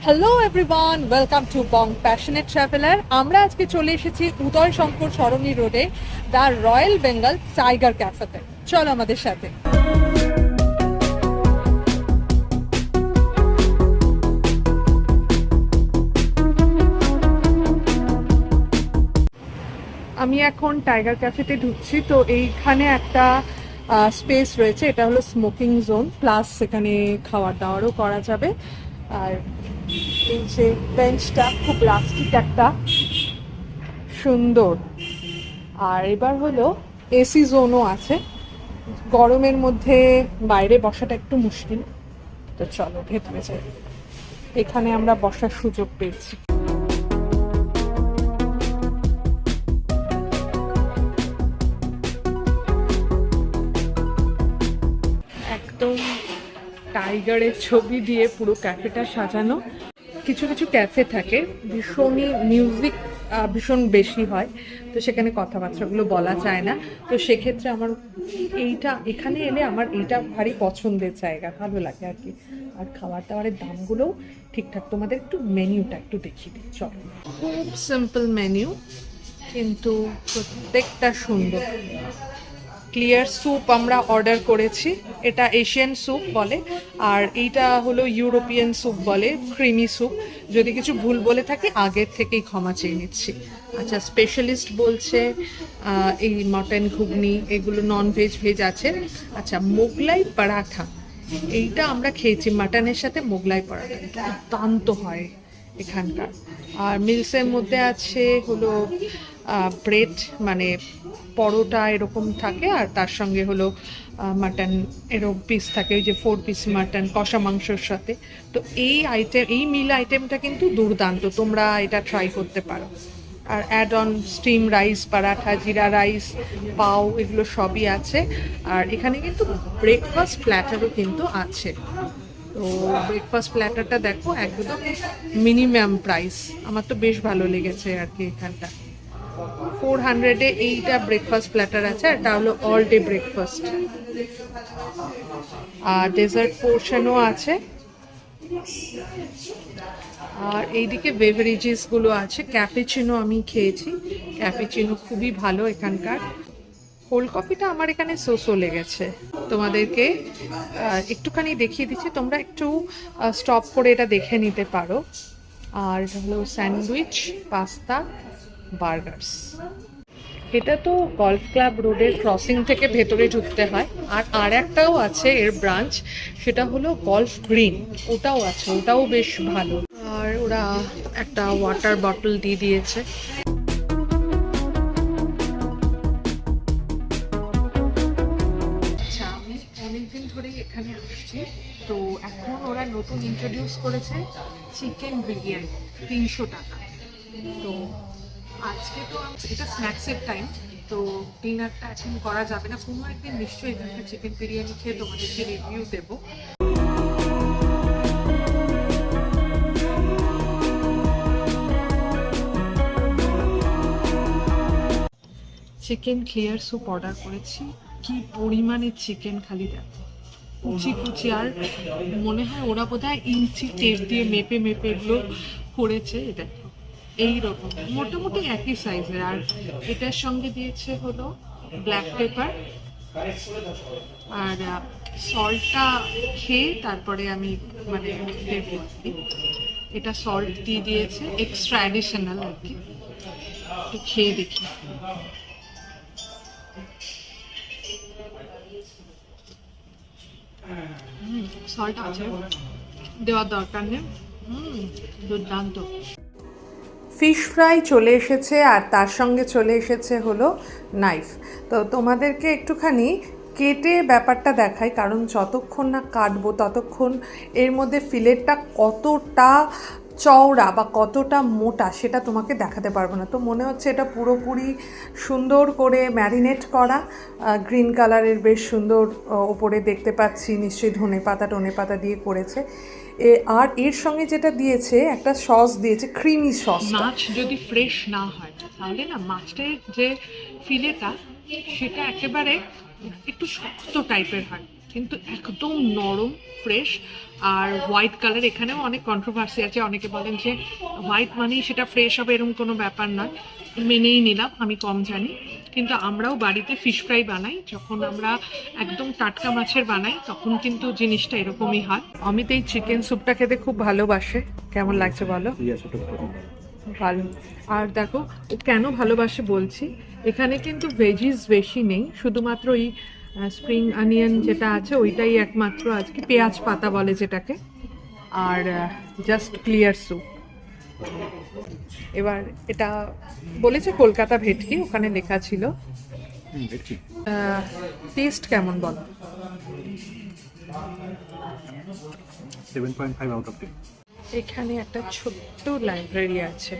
Hello everyone, welcome to Bong passionate traveller. আমরা আজকে চলে এসেছি উদয় শঙ্কর সরণি রোডে দ্য রয়্যাল বেঙ্গল টাইগার ক্যাফেতে। চলো আমাদের সাথে। আমি এখন টাইগার ক্যাফেতে ঢুকছি। তো এইখানে একটা স্পেস রয়েছে, এটা হলো স্মোকিং জোন, প্লাস সেখানে খাওয়ার দাওয়ারও করা যাবে। আর এই যে বেঞ্চটা খুব রাস্টিক একটা, সুন্দর। আর এবার হলো এসি জোনও আছে, গরমের মধ্যে বাইরে বসাটা একটু মুশকিল। তো চলো ভেতরে যাই, এখানে আমরা বসার সুযোগ পেয়েছি। একদম টাইগারের ছবি দিয়ে পুরো ক্যাফেটা সাজানো। কিছু কিছু ক্যাফে থাকে ভীষণই মিউজিক ভীষণ বেশি হয়, তো সেখানে কথাবার্তাগুলো বলা যায় না। তো সেক্ষেত্রে আমার এখানে এলে আমার এইটা ভারী পছন্দের জায়গা, ভালো লাগে আর কি। আর খাবার দাবারের দামগুলোও ঠিকঠাক। তোমাদের একটু মেনিউটা একটু দেখিয়ে দিই চলো। খুব সিম্পল মেনিউ, কিন্তু প্রত্যেকটা সুন্দর। ক্লিয়ার স্যুপ আমরা অর্ডার করেছি, এটা এশিয়ান স্যুপ বলে, আর এইটা হলো ইউরোপিয়ান স্যুপ বলে, ক্রিমি স্যুপ। যদি কিছু ভুল বলে থাকি আগের থেকেই ক্ষমা চেয়ে নিচ্ছি। আচ্ছা, স্পেশালিস্ট বলছে এই মটন ঘুগনি, এগুলো নন ভেজ ভেজ আছে। আচ্ছা, মোগলাই পরাঠা, এইটা আমরা খেয়েছি মাটনের সাথে। মোগলাই পরাঠা দুর্দান্ত হয় এখানকার। আর মিলসের মধ্যে আছে হলো ব্রেড, মানে পরোটা এরকম থাকে, আর তার সঙ্গে হলো মাটন এরকম পিস থাকে, ওই যে 4 পিস মাটন কষা মাংসর সাথে। তো এই মিল আইটেমটা কিন্তু দুর্দান্ত, তোমরা এটা ট্রাই করতে পারো। আর add on steam rice, paratha, jeera rice, পাও, এগুলো সবই আছে। আর এখানে কিন্তু ব্রেকফাস্ট প্ল্যাটারও কিন্তু আছে। তো ব্রেকফাস্ট প্ল্যাটারটা দেখো, একদম মিনিমাম প্রাইস। আমার তো বেশ ভালো লেগেছে আর কি। এখানটা 400-এ এইটা ব্রেকফাস্ট প্ল্যাটার আছে, আর এটা হলো অল ডে ব্রেকফাস্ট। আর ডেজার্ট পোর্শনও আছে। আর এইদিকে বেভারেজেসগুলো আছে। ক্যাপুচিনো আমি খেয়েছি, ক্যাপুচিনো খুবই ভালো এখানকার। কোল্ড কফিটা আমার এখানে সোসো লেগেছে। তোমাদেরকে একটুখানি দেখিয়ে দিচ্ছি, তোমরা একটু স্টপ করে এটা দেখে নিতে পারো। আর এটা হলো স্যান্ডউইচ, পাস্তা, বার্গার্স। এটা তো গলফ ক্লাব রোডের ক্রসিং থেকে ভেতরে ঢুকতে হয়। আর একটাও আছে এর ব্রাঞ্চ, সেটা হলো গলফ গ্রিন, ওটাও আছে, ওটাও বেশ ভালো। আর ওরা একটা ওয়াটার বটল দিয়ে দিয়েছে। আচ্ছা, আমি অনেকদিন ধরেই এখানে আসছি। তো এখন ওরা নতুন ইন্ট্রোডিউস করেছে চিকেন বিরিয়ানি, 300 টাকা। তো আজকে তো এটা স্ন্যাক্সের টাইম, তো ডিনারটা এখন করা যাবে না। কোনো একদিন নিশ্চয়ই এখানকার চিকেন বিরিয়ানি খেয়ে তোমাদেরকে রিভিউ দেবো। চিকেন ক্লিয়ার স্যুপ অর্ডার করেছি। কি পরিমাণে চিকেন, খালি দেখো, কুচি কুচি। আর মনে হয় ওরা বোধহয় ইঞ্চি টেপ দিয়ে মেপে মেপে এগুলো করেছে। এটা এইরকম মোটামুটি একই সাইজের। আর এটার সঙ্গে দিয়েছে হলো ব্ল্যাক পেপার। আর সল্টটা খেয়ে তারপরে আমি মানে দেবো আর কি। এটা সল্ট দিয়ে দিয়েছে, এক্সট্রা অ্যাডিশনাল আর কি। একটু খেয়ে দেখি। সল্ট আছে, দেওয়ার দরকার নেই। দুর্দান্ত। ফিশ ফ্রাই চলে এসেছে, আর তার সঙ্গে চলে এসেছে হলো নাইফ। তো তোমাদেরকে একটুখানি কেটে ব্যাপারটা দেখাই, কারণ যতক্ষণ না কাটবো ততক্ষণ এর মধ্যে ফিলেটটা কতটা চওড়া বা কতটা মোটা সেটা তোমাকে দেখাতে পারবো না। তো মনে হচ্ছে এটা পুরোপুরি সুন্দর করে ম্যারিনেট করা, গ্রিন কালারের বেশ সুন্দর ওপরে দেখতে পাচ্ছি, নিশ্চয়ই ধনে পাতা দিয়ে করেছে। আর এর সঙ্গে যেটা দিয়েছে একটা সস দিয়েছে, ক্রিমি সস। মাছ যদি ফ্রেশ না হয় তাহলে না মাছটার যে ফিলেটা সেটা একেবারে একটু শক্ত টাইপের হয়, কিন্তু একদম নরম, ফ্রেশ। আর হোয়াইট কালার, এখানেও অনেক কন্ট্রোভার্সি আছে, অনেকে বলেন যে হোয়াইট মানেই সেটা ফ্রেশ হবে, এরকম কোনো ব্যাপার নয়। মেনেই নিলাম, আমি কম জানি। কিন্তু আমরাও বাড়িতে ফিশ ফ্রাই বানাই, যখন আমরা একদম টাটকা মাছের বানাই তখন কিন্তু জিনিসটা এরকমই হয়। অমিত এই চিকেন স্যুপটা খেতে খুব ভালোবাসে, কেমন লাগছে বলো? ভালো। আর দেখো ও কেন ভালোবাসে বলছি, এখানে কিন্তু ভেজিস বেশি নেই, শুধুমাত্র ওই স্প্রিং অনিয়ন যেটা আছে ওইটাই একমাত্র আজকে, পেঁয়াজ পাতা বলে যেটাকে, আর জাস্ট ক্লিয়ার স্যুপ। এবার এটা বলেছে কলকাতা ভেটকি, ওখানে লেখা ছিল। টেস্ট কেমন বলো? 7.5 আউট অফ 10। এখানে একটা ছোট্ট লাইব্রেরি আছে,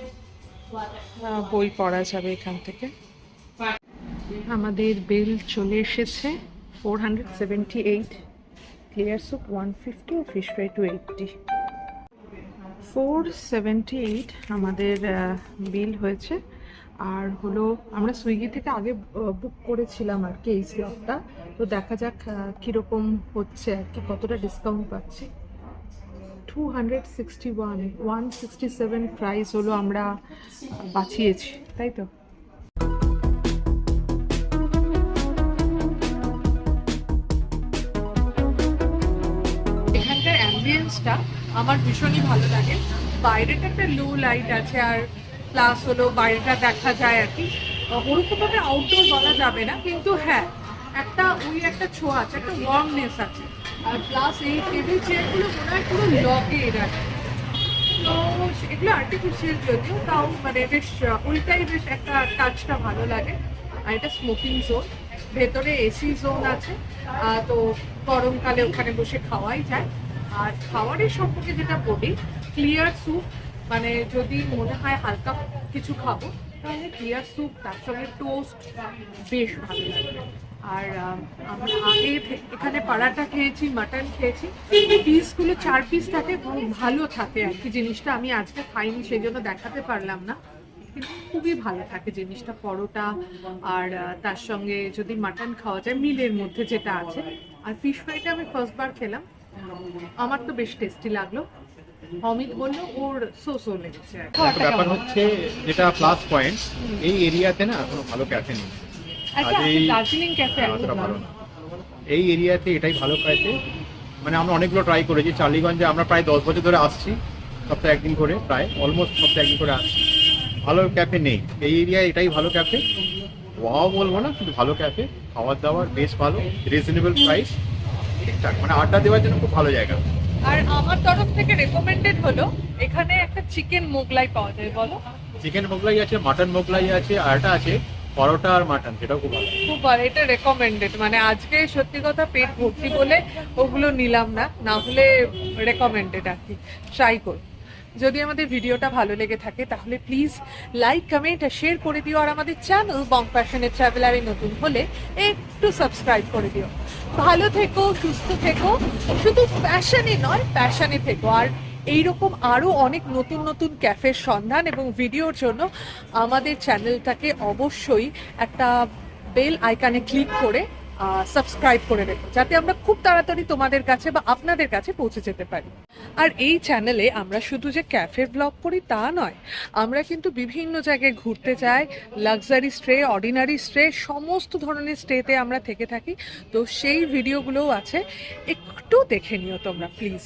বই পড়া যাবে এখান থেকে। আমাদের বিল চলে এসেছে 478, ক্লিয়ার স্যুপ 150 ও ফিশ ফ্রাই 280। 478 আমাদের বিল হয়েছে। আর হলো আমরা সুইগি থেকে আগে বুক করেছিলাম আর কি এই স্লটটা, তো দেখা যাক কীরকম হচ্ছে আর কি, কতটা ডিসকাউন্ট পাচ্ছি। 261, 167 প্রাইস হলো আমরা বাঁচিয়েছি, তাই তো? এখানকার অ্যাম্বিয়েন্সটা আমার ভীষণই ভালো লাগে। বাইরেটা একটা লো লাইট আছে, আর প্লাস হলো বাইরেটা দেখা যায় আর কি, ওরকমভাবে আউটডোর বলা যাবে না, কিন্তু হ্যাঁ একটা ওই একটা ছোঁয়া আছে, একটা ওয়ার্মনেস আছে। আর প্লাস এই টেবিল চেয়ারগুলো মনে হয় পুরো লকে রাখে, তো এগুলো আর্টিফিশিয়াল যদিও, তাও মানে বেশ ওইটাই বেশ একটা টাচটা ভালো লাগে। আর এটা স্মোকিং জোন, ভেতরে এসি জোন আছে, তো গরমকালে ওখানে বসে খাওয়াই যায়। আর খাওয়ারের সম্পর্কে যেটা বলি, ক্লিয়ার স্যুপ, মানে যদি মনে হয় হালকা কিছু খাবো তাহলে ক্লিয়ার স্যুপ, তার সঙ্গে টোস্ট বেশ ভালো লাগে। আর আমরা আগে এখানে পাড়াটা খেয়েছি, মাটন খেয়েছি, পিসগুলো 4 পিস থাকে, খুব ভালো থাকে আর কি জিনিসটা। আমি আজকে খাইনি সেই জন্য দেখাতে পারলাম না, কিন্তু খুবই ভালো থাকে জিনিসটা, পরোটা আর তার সঙ্গে যদি মাটন খাওয়া যায় মিলের মধ্যে যেটা আছে। আর ফিশ ফ্রাইটা আমি ফার্স্টবার খেলাম, আমার তো বেশ টেস্টি লাগলো। অমিত বললো ওর সো লেগেছে। ব্যাপার হচ্ছে যেটা প্লাস পয়েন্ট, এই এরিয়াতে না কোনো ভালো ক্যাফে নেই। দার্জিলিং ক্যাফে ভালো না, এই এরিয়াতে এটাই ভালো ক্যাফে। মানে আমরা অনেকগুলো ট্রাই করেছি, টালিগঞ্জে আমরা প্রায় 10 বছর ধরে আসছি, সপ্তাহে একদিন করে, প্রায় অলমোস্ট সপ্তাহে একদিন করে আসছি, ভালো ক্যাফে নেই। এই এরিয়ায় এটাই ভালো ক্যাফে, ওয়াও বলবো না, কিন্তু ভালো ক্যাফে, খাবার দাবার বেশ ভালো, রিজনেবল প্রাইস, ঠিকঠাক, মানে আড্ডা দেওয়ার জন্য খুব ভালো জায়গা। আর আমার তরফ থেকে রেকমেন্ডেড হলো এখানে একটা চিকেন মোগলাই পাওয়া যায়, বলো? চিকেন মোগলাই আছে, মাটন মোগলাই আছে, আর একটা আছে পরোটা আর মাটন, সেটাও খুব ভালো। খুব ভালো, এটা রেকমেন্ডেড। মানে আজকে সত্যি কথা পেট ভর্তি বলে ওগুলো নিলাম না, না হলে রেকমেন্ডেড আর কি, ট্রাই করো। যদি আমাদের ভিডিওটা ভালো লেগে থাকে তাহলে প্লিজ লাইক, কমেন্ট আর শেয়ার করে দিও। আর আমাদের চ্যানেল বং প্যাশনেট ট্রাভেলারে নতুন হলে একটু সাবস্ক্রাইব করে দিও। ভালো থেকো, সুস্থ থেকো, শুধু ফ্যাশনে নয় প্যাশনে থেকো। আর এইরকম আরও অনেক নতুন নতুন ক্যাফের সন্ধান এবং ভিডিওর জন্য আমাদের চ্যানেলটাকে অবশ্যই একটা বেল আইকনে ক্লিক করে সাবস্ক্রাইব করে রেখো, যাতে আমরা খুব তাড়াতাড়ি তোমাদের কাছে বা আপনাদের কাছে পৌঁছে যেতে পারি। আর এই চ্যানেলে আমরা শুধু যে ক্যাফে ব্লগ করি তা নয়, আমরা কিন্তু বিভিন্ন জায়গায় ঘুরতে যাই, লাক্সারি স্টে, অর্ডিনারি স্টে, সমস্ত ধরনের স্টেতে আমরা থেকে থাকি। তো সেই ভিডিওগুলোও আছে, একটু দেখে নিও তোমরা প্লিজ।